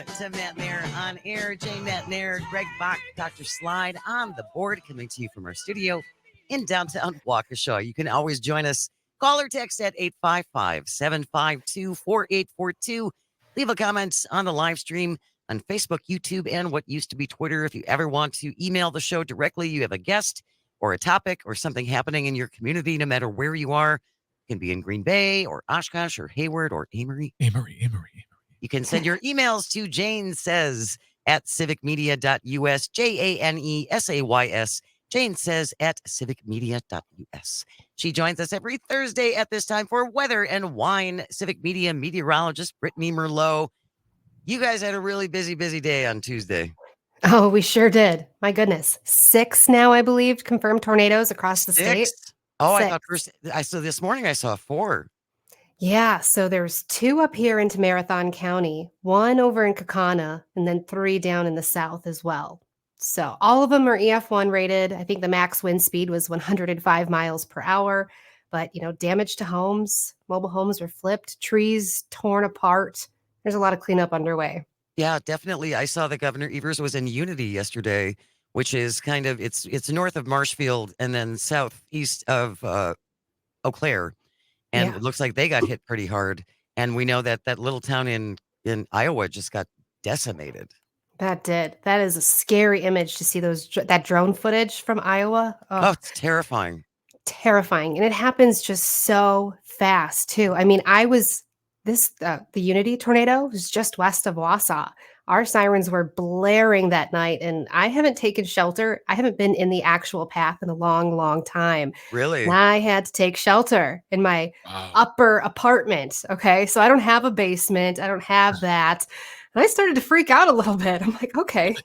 to Matt Nair on air. Jay Matt Nair, Greg Bach, Dr. Slide on the board, coming to you from our studio in downtown Waukesha. You can always join us. Call or text at 855-752-4842. Leave a comment on the live stream on Facebook, YouTube, and what used to be Twitter. If you ever want to email the show directly, you have a guest or a topic or something happening in your community, no matter where you are. It can be in Green Bay or Oshkosh or Hayward or Amory. You can send your emails to Jane Says at civicmedia.us, JANESAYS, Jane Says at civicmedia.us. She joins us every Thursday at this time for Weather and Wine. Civic Media meteorologist Brittany Merlot. You guys had a really busy day on Tuesday. Oh, we sure did. My goodness. 6 now, I believe, confirmed tornadoes across the state. Oh, 6. I saw this morning I saw 4. Yeah, so there's 2 up here into Marathon County, 1 over in Kaukauna, and then 3 down in the south as well. So all of them are EF1 rated. I think the max wind speed was 105 miles per hour. But, damage to homes, mobile homes were flipped, trees torn apart. There's a lot of cleanup underway. Yeah, definitely. I saw that Governor Evers was in Unity yesterday, which is kind of, it's north of Marshfield and then southeast of Eau Claire. And It looks like they got hit pretty hard. And we know that that little town in Iowa just got decimated. That did. That is a scary image to see that drone footage from Iowa. Oh, it's terrifying. Terrifying. And it happens just so fast, too. I mean, the Unity tornado was just west of Wausau. Our sirens were blaring that night, and I haven't taken shelter. I haven't been in the actual path in a long, long time. Really? And I had to take shelter in my upper apartment. Okay. So I don't have a basement. I don't have that. And I started to freak out a little bit. I'm like, okay.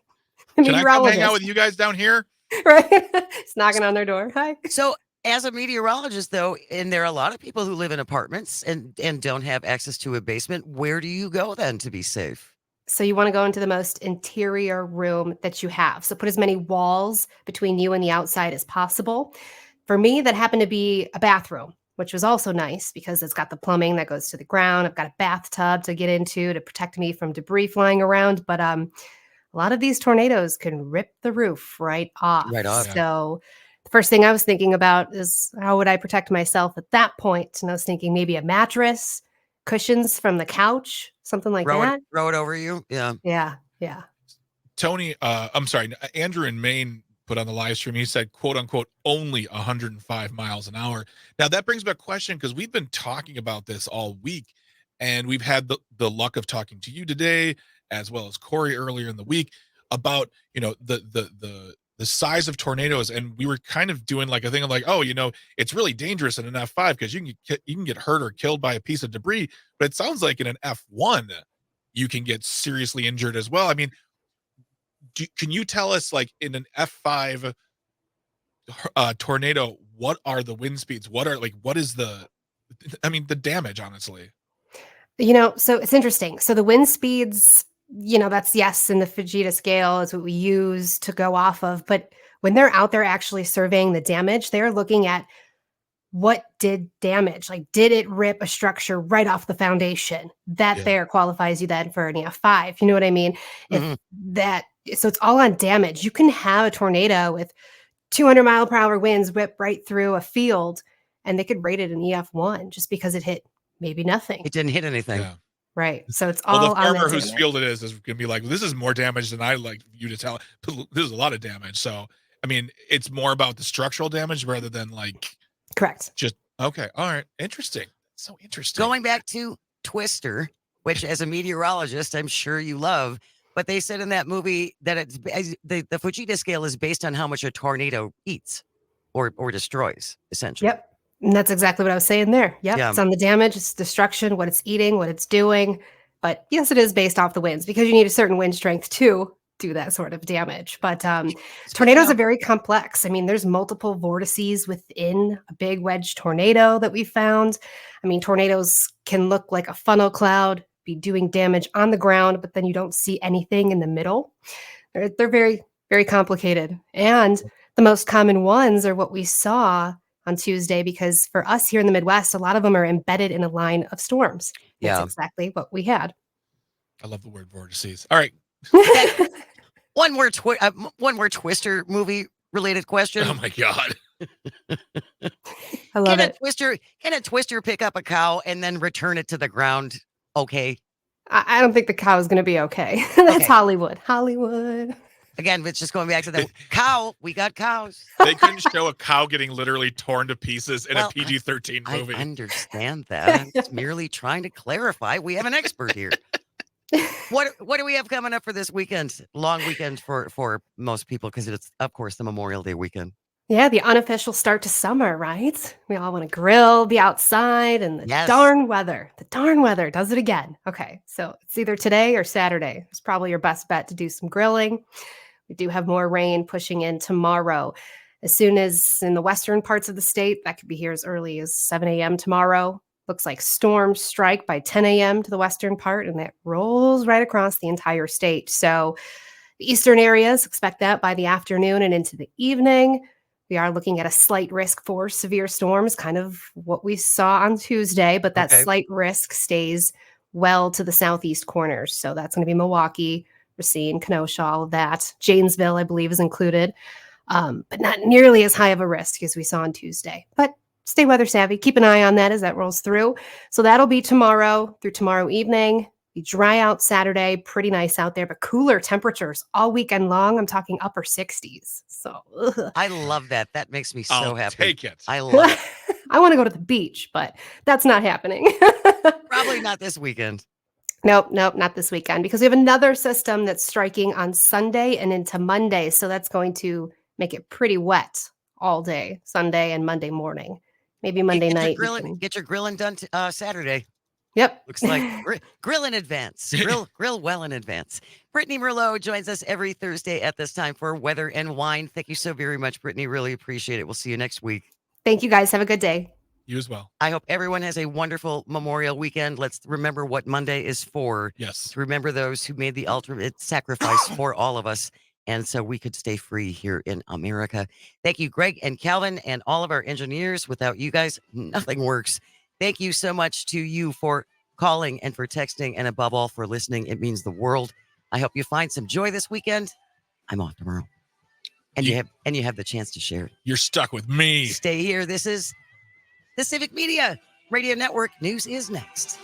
Can I come hang out with you guys down here? Right. It's knocking on their door. Hi. So as a meteorologist, though, and there are a lot of people who live in apartments and don't have access to a basement, where do you go then to be safe? So you want to go into the most interior room that you have. So put as many walls between you and the outside as possible. For me, that happened to be a bathroom, which was also nice because it's got the plumbing that goes to the ground. I've got a bathtub to get into to protect me from debris flying around. But a lot of these tornadoes can rip the roof right off. Right off. So the first thing I was thinking about is how would I protect myself at that point? And I was thinking maybe a mattress, cushions from the couch, something like that. Throw it over you. Yeah. Yeah. Tony, I'm sorry, Andrew in Maine put on the live stream, he said, quote unquote, only 105 miles an hour. Now that brings back a question because we've been talking about this all week and we've had the luck of talking to you today, as well as Corey earlier in the week about, the size of tornadoes. And we were kind of doing like a thing of like, oh, it's really dangerous in an F5 because you can get hurt or killed by a piece of debris. But it sounds like in an F1, you can get seriously injured as well. I mean, can you tell us, like, in an F5 tornado, what are the wind speeds? What is the damage, honestly? So it's interesting. So the wind speeds, that's yes, in the Fujita scale is what we use to go off of. But when they're out there actually surveying the damage, they're looking at what did damage, like did it rip a structure right off the foundation? That there qualifies you then for an EF5. You know what I mean? So it's all on damage. You can have a tornado with 200 mile per hour winds whip right through a field and they could rate it an EF1 just because it hit maybe nothing. It didn't hit anything. Yeah. Right. So it's all the farmer on whose field it is going to be like, this is more damage than I like you to tell. This is a lot of damage. So, I mean, it's more about the structural damage rather than like. Correct. Just, okay. All right. Interesting. So interesting. Going back to Twister, which as a meteorologist, I'm sure you love, but they said in that movie that the Fujita scale is based on how much a tornado eats or destroys, essentially. Yep. And that's exactly what I was saying there. Yep. Yeah. It's on the damage, it's destruction, what it's eating, what it's doing. But yes, it is based off the winds because you need a certain wind strength to do that sort of damage. But tornadoes are very complex. I mean, there's multiple vortices within a big wedge tornado that we found. I mean, tornadoes can look like a funnel cloud, be doing damage on the ground, but then you don't see anything in the middle. They're very, very complicated. And the most common ones are what we saw on Tuesday, because for us here in the Midwest, a lot of them are embedded in a line of storms. That's exactly what we had. I love the word vortices. All right. One more Twister movie related question. Oh my God. I love it. Can a Twister pick up a cow and then return it to the ground? Okay. I don't think the cow is going to be okay. That's Okay. Hollywood. Hollywood. Again, it's just going back to the cow. We got cows. They couldn't show a cow getting literally torn to pieces in Well, a PG-13 movie. I understand that. I'm just merely trying to clarify. We have an expert here. What do we have coming up for this weekend? Long weekend for most people because it's, of course, the Memorial Day weekend. Yeah, the unofficial start to summer, right? We all want to grill, be outside, and the Yes. darn weather does it again. Okay, so it's either today or Saturday. It's probably your best bet to do some grilling. We do have more rain pushing in tomorrow. As soon as in the western parts of the state, that could be here as early as 7 a.m. tomorrow. Looks like storms strike by 10 a.m. to the western part, and that rolls right across the entire state. So the eastern areas, expect that by the afternoon and into the evening. We are looking at a slight risk for severe storms, kind of what we saw on Tuesday, but that Okay. slight risk stays well to the southeast corners. So that's going to be Milwaukee, Racine, Kenosha, all of that. Janesville, I believe, is included, but not nearly as high of a risk as we saw on Tuesday. But stay weather savvy. Keep an eye on that as that rolls through. So that'll be tomorrow through tomorrow evening. Be dry out Saturday, pretty nice out there, but cooler temperatures all weekend long. I'm talking upper 60s. So I love that. That makes me so I'll happy. take it. I love it. I want to go to the beach, but that's not happening. Probably not this weekend. Nope, not this weekend because we have another system that's striking on Sunday and into Monday. So that's going to make it pretty wet all day, Sunday and Monday morning. Maybe Monday Get your night. grilling- Get your grilling done Saturday. Yep. Looks like grill in advance. Grill well in advance. Brittany Merlot joins us every Thursday at this time for Weather and Wine. Thank you so very much, Brittany. Really appreciate it. We'll see you next week. Thank you guys. Have a good day. You as well. I hope everyone has a wonderful Memorial weekend. Let's remember what Monday is for. Yes. To remember those who made the ultimate sacrifice for all of us. And so we could stay free here in America. Thank you, Greg and Calvin, and all of our engineers. Without you guys, nothing works. Thank you so much to you for calling and for texting, and above all, for listening. It means the world. I hope you find some joy this weekend. I'm off tomorrow. And you have the chance to share it. You're stuck with me. Stay here. This is the Civic Media Radio Network. News is next.